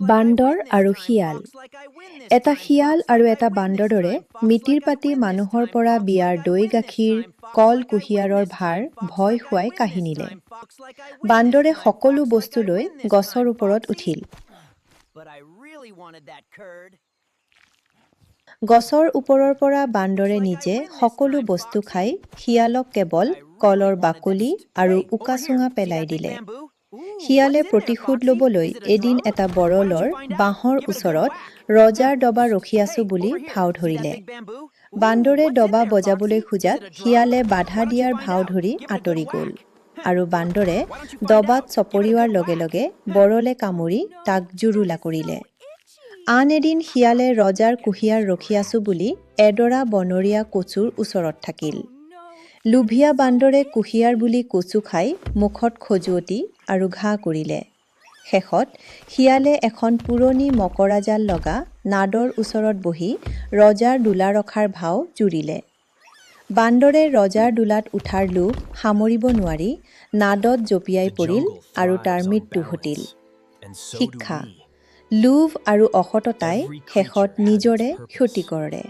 বান্দৰ আৰু শিয়াল। এটা শিয়াল আৰু এটা বান্দৰৰে মিতিৰ পাতি মানুহৰ পৰা বিয়াৰ দৈ গাখীৰ, কল কুঁহিয়াৰৰ ভাৰ ভয় খুৱাই কাহিনীলে। বান্দৰে সকলো বস্তু লৈ গছৰ ওপৰত উঠিল। গছৰ ওপৰৰ পৰা বান্দৰে নিজে সকলো বস্তু খাই শিয়ালক কেৱল কলৰ বাকলি আৰু উকাচুঙা পেলাই দিলে। শিয়ালে প্ৰতিশোধ ল'বলৈ এদিন এটা বৰলৰ বাঁহৰ ওচৰত ৰজাৰ ডবা ৰখি আছো বুলি ভাও ধৰিলে। বান্দৰে ডবা বজাবলৈ খোজাত শিয়ালে বাধা দিয়াৰ ভাও ধৰি আঁতৰি গ'ল আৰু বান্দৰে ডবাত চপৰিওৱাৰ লগে লগে বৰলে কামুৰি তাক জুৰুলা কৰিলে। আন এদিন শিয়ালে ৰজাৰ কুঁহিয়াৰ ৰখি আছো বুলি এডৰা বনৰীয়া কচুৰ ওচৰত থাকিল। লোভীয়া বান্দৰে কুঁহিয়াৰ বুলি কচু খাই মুখত খজুৱতি আৰু ঘাঁ কৰিলে। শেষত শিয়ালে এখন পুৰণি মকৰা জাল লগা নাদৰ ওচৰত বহি ৰজাৰ দোলা ৰখাৰ ভাও জুৰিলে। বান্দৰে ৰজাৰ দোলাত উঠাৰ লোভ সামৰিব নোৱাৰি নাদত জঁপিয়াই পৰিল আৰু তাৰ মৃত্যু ঘটিল। শিক্ষা: লোভ আৰু অসততাই শেষত নিজৰে ক্ষতি কৰে।